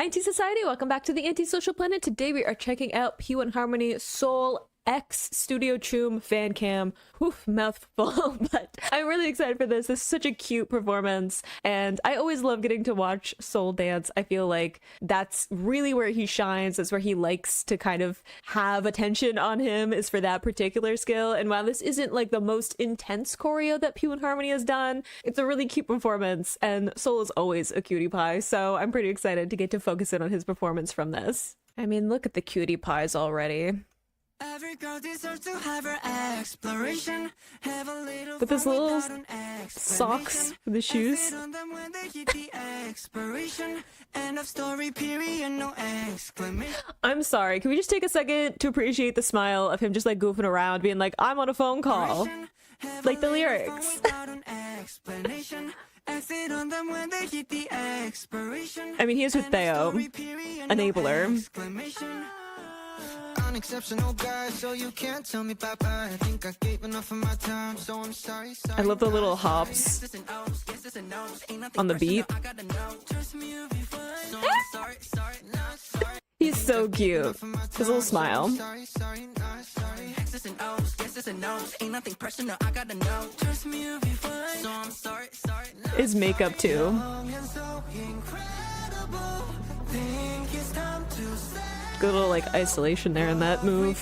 Hi Anti Society, welcome back to the Antisocial Planet. Today we are checking out P1Harmony Soul X Studio Choom Fancam. Oof, mouthful, but I'm really excited for this. This is such a cute performance, and I always love getting to watch Soul dance. I feel like that's really where he shines. That's where he likes to kind of have attention on him, is for that particular skill. And while this isn't like the most intense choreo that P1Harmony has done, it's a really cute performance, and Soul is always a cutie pie, so I'm pretty excited to get to focus in on his performance from this. I mean, look at the cutie pies already. Every girl deserves to have her exploration. Have a little with his little socks for the shoes. I'm sorry, can we just take a second to appreciate the smile of him just like goofing around, being like, I'm on a phone call. Like the lyrics. I mean, he is with Theo, enabler. Exceptional guy, so you can't tell me bye-bye. I think I gave enough of my time, so I'm sorry. I love the little hops on the beat. He's so cute. His little smile. His makeup too. Good little like isolation there in that move.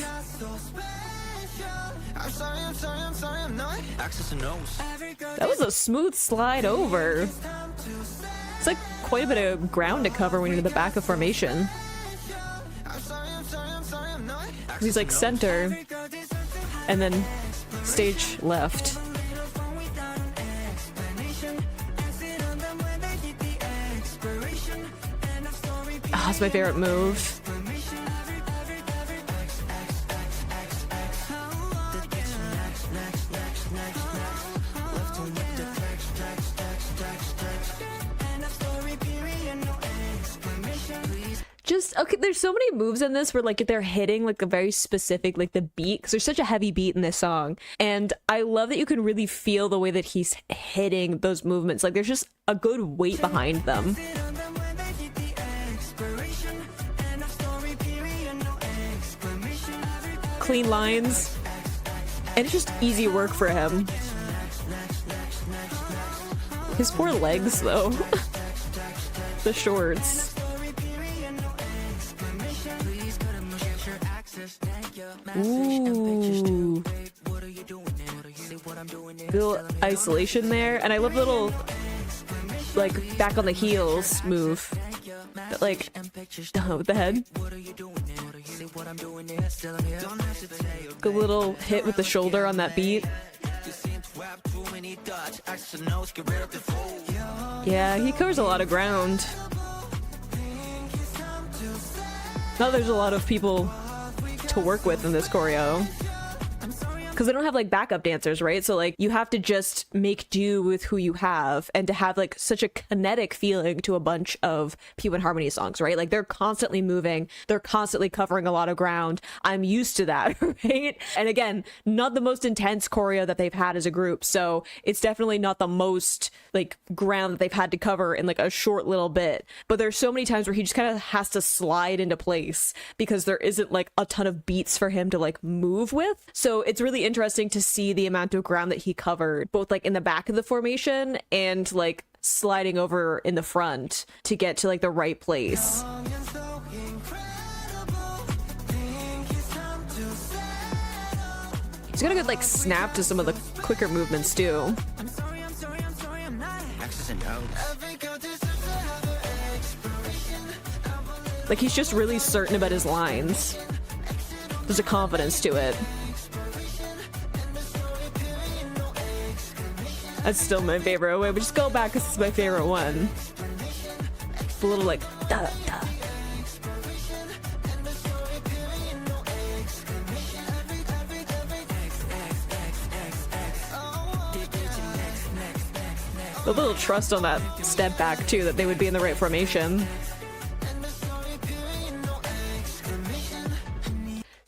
That was a smooth slide over. It's like quite a bit of ground to cover when you're in the back of formation. He's like center and then stage left. Oh, that's my favorite move. Just okay, there's so many moves in this where like they're hitting like a very specific like the beat, because there's such a heavy beat in this song, and I love that you can really feel the way that he's hitting those movements. Like there's just a good weight behind them. Clean lines, and it's just easy work for him. His poor legs though. The shorts. Ooh. Little isolation there, and I love the little like back on the heels move. But like with the head. Good little hit with the shoulder on that beat. Yeah, he covers a lot of ground. Now there's a lot of people to work with in this choreo, because they don't have like backup dancers, right? So like you have to just make do with who you have, and to have like such a kinetic feeling to a bunch of P1Harmony songs, right? Like they're constantly moving, they're constantly covering a lot of ground. I'm used to that, right? And again, not the most intense choreo that they've had as a group, so it's definitely not the most like ground that they've had to cover in like a short little bit. But there's so many times where he just kind of has to slide into place because there isn't like a ton of beats for him to like move with. So it's really interesting to see the amount of ground that he covered, both like in the back of the formation and like sliding over in the front to get to like the right place. He's got a good like snap to some of the quicker movements too. Like he's just really certain about his lines. There's a confidence to it. That's still my favorite. Wait, but just go back because it's my favorite one. It's a little like da da. A little trust on that step back too, that they would be in the right formation.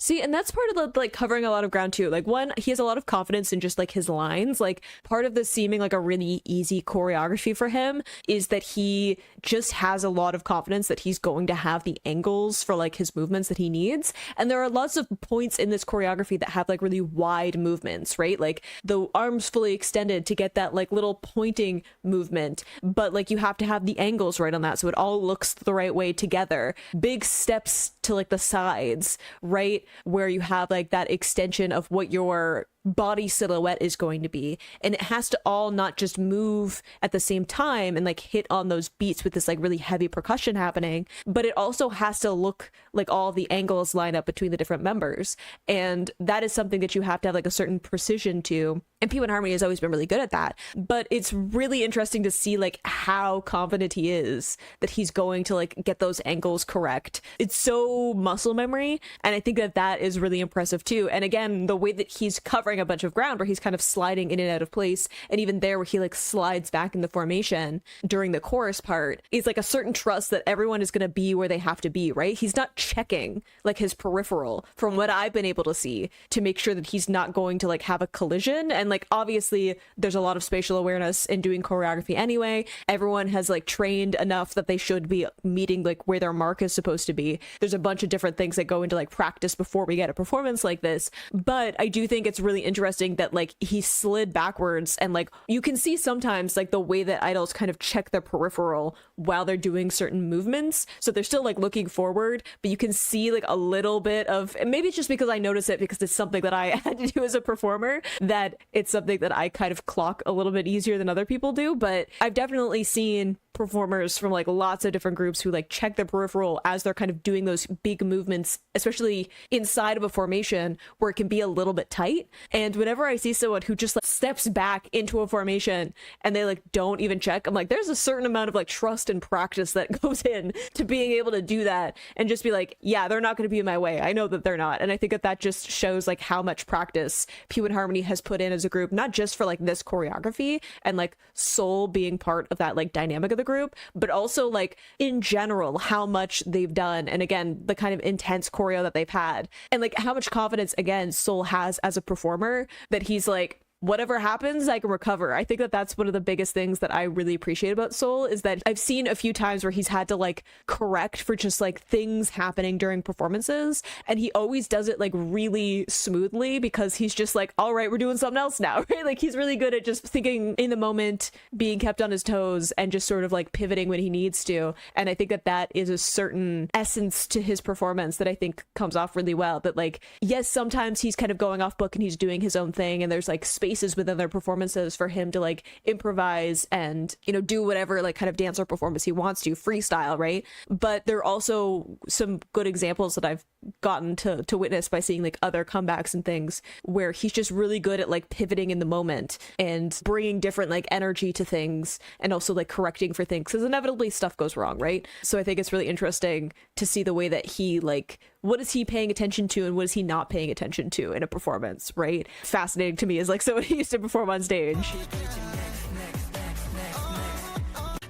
See, and that's part of the like covering a lot of ground too. Like one, he has a lot of confidence in just like his lines. Like part of this seeming like a really easy choreography for him is that he just has a lot of confidence that he's going to have the angles for like his movements that he needs. And there are lots of points in this choreography that have like really wide movements, right? Like the arms fully extended to get that like little pointing movement, but like you have to have the angles right on that so it all looks the right way together. Big steps to like the sides, right? Where you have like that extension of what your body silhouette is going to be, and it has to all not just move at the same time and like hit on those beats with this like really heavy percussion happening, but it also has to look like all the angles line up between the different members, and that is something that you have to have like a certain precision to, and P1Harmony has always been really good at that. But it's really interesting to see like how confident he is that he's going to like get those angles correct. It's so muscle memory, and I think that that is really impressive too. And again, the way that he's covering a bunch of ground where he's kind of sliding in and out of place, and even there where he like slides back in the formation during the chorus part, is like a certain trust that everyone is going to be where they have to be, right? He's not checking like his peripheral, from what I've been able to see, to make sure that he's not going to like have a collision. And like obviously there's a lot of spatial awareness in doing choreography anyway. Everyone has like trained enough that they should be meeting like where their mark is supposed to be. There's a bunch of different things that go into like practice before we get a performance like this, but I do think it's really interesting that like he slid backwards, and like you can see sometimes like the way that idols kind of check their peripheral while they're doing certain movements, so they're still like looking forward, but you can see like a little bit of, and maybe it's just because I notice it because it's something that I had to do as a performer, that it's something that I kind of clock a little bit easier than other people do. But I've definitely seen performers from like lots of different groups who like check their peripheral as they're kind of doing those big movements, especially inside of a formation where it can be a little bit tight. And whenever I see someone who just like steps back into a formation and they like don't even check, I'm like, there's a certain amount of like trust and practice that goes in to being able to do that and just be like, yeah, they're not going to be in my way. I know that they're not. And I think that that just shows like how much practice P1Harmony has put in as a group, not just for like this choreography and like Soul being part of that like dynamic of the group, but also like in general how much they've done, and again the kind of intense choreo that they've had, and like how much confidence again Soul has as a performer, that he's like, whatever happens, I can recover. I think that that's one of the biggest things that I really appreciate about Soul, is that I've seen a few times where he's had to like correct for just like things happening during performances, and he always does it like really smoothly because he's just like, all right, we're doing something else now, right? Like he's really good at just thinking in the moment, being kept on his toes, and just sort of like pivoting when he needs to. And I think that that is a certain essence to his performance that I think comes off really well. That like, yes, sometimes he's kind of going off book and he's doing his own thing, and there's like spaces within their performances for him to like improvise and, you know, do whatever like kind of dance or performance he wants to, freestyle, right? But there are also some good examples that I've gotten to witness by seeing like other comebacks and things where he's just really good at like pivoting in the moment and bringing different like energy to things, and also like correcting for things, because inevitably stuff goes wrong, right? So I think it's really interesting to see the way that he like, what is he paying attention to and what is he not paying attention to in a performance, right? Fascinating to me is like someone who used to perform on stage.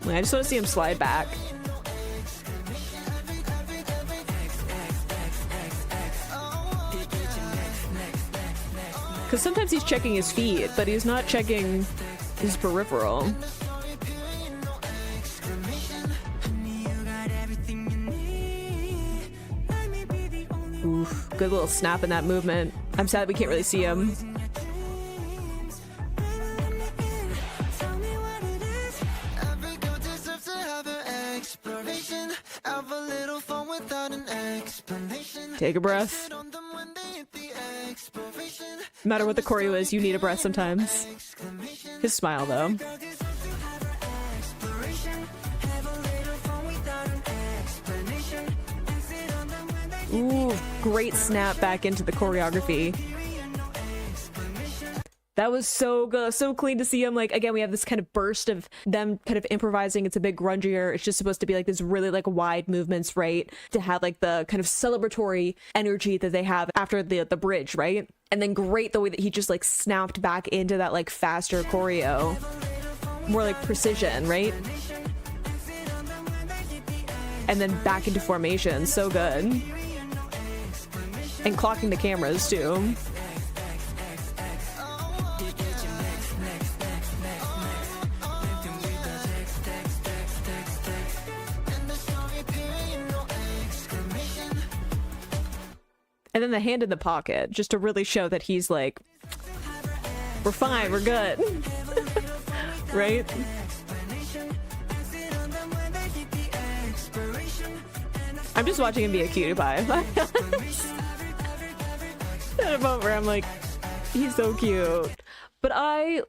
I just want to see him slide back. Because sometimes he's checking his feet, but he's not checking his peripheral. Oof, good little snap in that movement. I'm sad we can't really see him. Take a breath. No matter what the choreo is, you need a breath sometimes. His smile, though. Ooh, great snap back into the choreography. That was so good, so clean to see him. Like, again, we have this kind of burst of them kind of improvising. It's a bit grungier. It's just supposed to be like this really like wide movements, right? To have like the kind of celebratory energy that they have after the bridge, right? And then great the way that he just like snapped back into that like faster choreo. More like precision, right? And then back into formation. So good. And clocking the cameras too. And then the hand in the pocket, just to really show that he's like, we're fine, we're good. Right? I'm just watching him be a cutie pie. At a moment where I'm like, he's so cute. But I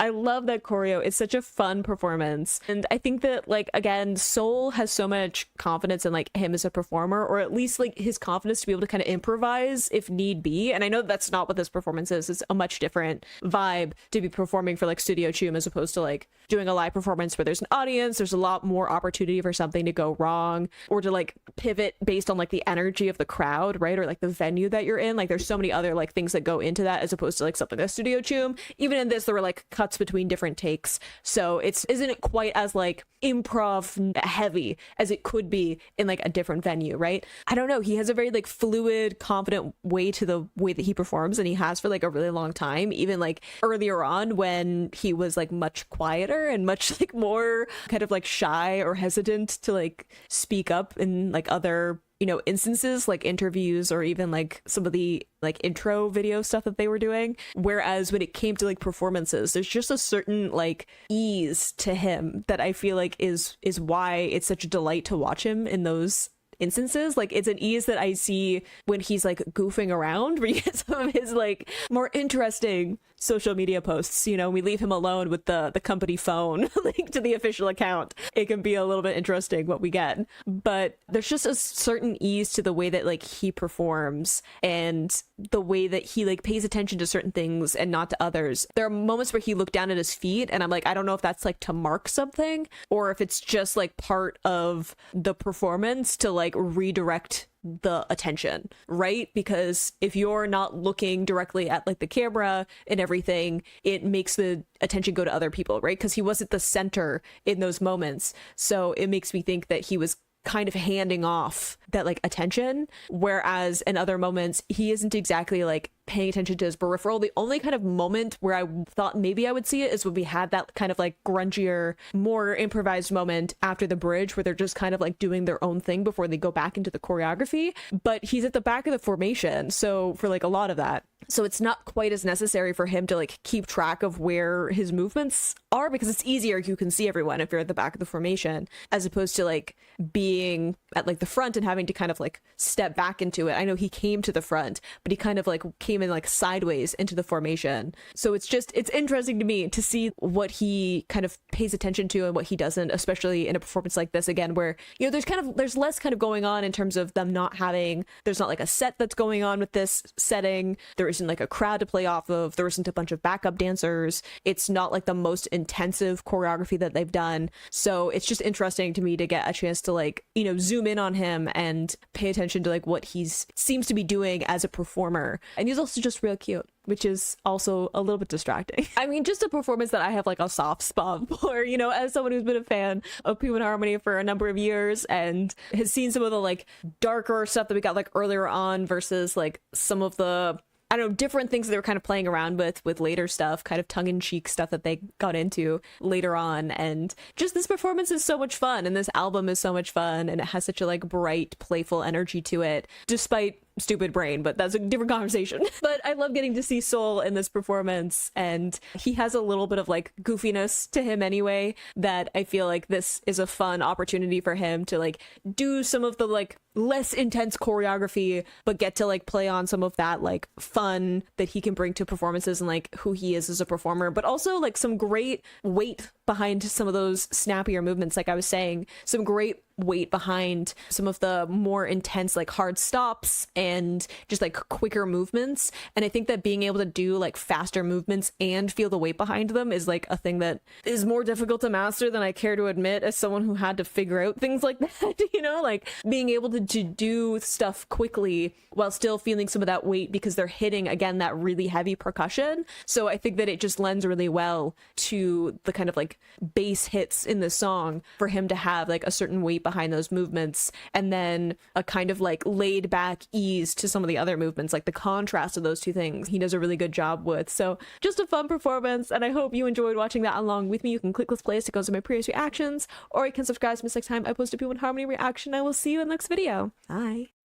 love that choreo. It's such a fun performance. And I think that, like, again, Soul has so much confidence in, like, him as a performer, or at least, like, his confidence to be able to kind of improvise if need be. And I know that's not what this performance is. It's a much different vibe to be performing for, like, Studio Choom as opposed to, like, doing a live performance where there's an audience. There's a lot more opportunity for something to go wrong or to, like, pivot based on, like, the energy of the crowd, right? Or, like, the venue that you're in. Like, there's so many other, like, things that go into that as opposed to, like, something like Studio Choom. Even in this, there were like cuts between different takes, so isn't it quite as like improv heavy as it could be in like a different venue, right? I don't know, he has a very like fluid, confident way to the way that he performs, and he has for like a really long time, even like earlier on when he was like much quieter and much like more kind of like shy or hesitant to like speak up in like other, you know, instances like interviews or even like some of the like intro video stuff that they were doing. Whereas when it came to like performances, there's just a certain like ease to him that I feel like is why it's such a delight to watch him in those instances. Like, it's an ease that I see when he's like goofing around, where you get some of his like more interesting social media posts. You know, we leave him alone with the company phone linked to the official account. It can be a little bit interesting what we get, but there's just a certain ease to the way that like he performs and the way that he like pays attention to certain things and not to others. There are moments where he looked down at his feet and I'm like, I don't know if that's like to mark something or if it's just like part of the performance to like redirect the attention, right? Because if you're not looking directly at like the camera and everything, it makes the attention go to other people, right? Because he wasn't the center in those moments. So it makes me think that he was kind of handing off that like attention, whereas in other moments he isn't exactly like paying attention to his peripheral. The only kind of moment where I thought maybe I would see it is when we had that kind of like grungier, more improvised moment after the bridge where they're just kind of like doing their own thing before they go back into the choreography. But he's at the back of the formation, so for like a lot of that, so it's not quite as necessary for him to like keep track of where his movements are, because it's easier, you can see everyone if you're at the back of the formation, as opposed to like being at like the front and having to kind of like step back into it. I know he came to the front, but he kind of like came in like sideways into the formation. So it's interesting to me to see what he kind of pays attention to and what he doesn't, especially in a performance like this again, where, you know, there's less kind of going on in terms of them not having, there's not like a set that's going on with this setting. There isn't like a crowd to play off of. There isn't a bunch of backup dancers. It's not like the most intensive choreography that they've done. So it's just interesting to me to get a chance to like, you know, zoom in on him and pay attention to like what he's seems to be doing as a performer. And he's also just real cute, which is also a little bit distracting. I mean, just a performance that I have like a soft spot for, you know, as someone who's been a fan of P1Harmony for a number of years and has seen some of the like darker stuff that we got like earlier on versus like some of the, I don't know, different things that they were kind of playing around with later stuff, kind of tongue-in-cheek stuff that they got into later on. And just this performance is so much fun, and this album is so much fun, and it has such a like bright, playful energy to it, despite stupid brain, but that's a different conversation. But I love getting to see Soul in this performance, and he has a little bit of like goofiness to him anyway, that I feel like this is a fun opportunity for him to like do some of the like less intense choreography, but get to like play on some of that like fun that he can bring to performances and like who he is as a performer, but also like some great weight behind some of those snappier movements. Like I was saying, some great weight behind some of the more intense like hard stops and just like quicker movements. And I think that being able to do like faster movements and feel the weight behind them is like a thing that is more difficult to master than I care to admit, as someone who had to figure out things like that. You know, like being able to do stuff quickly while still feeling some of that weight, because they're hitting again that really heavy percussion. So I think that it just lends really well to the kind of like like bass hits in the song for him to have like a certain weight behind those movements, and then a kind of like laid back ease to some of the other movements. Like the contrast of those two things he does a really good job with. So just a fun performance, and I hope you enjoyed watching that along with me. You can click this playlist to go to my previous reactions, or you can subscribe to me next time I post a P1Harmony reaction. I will see you in the next video. Bye.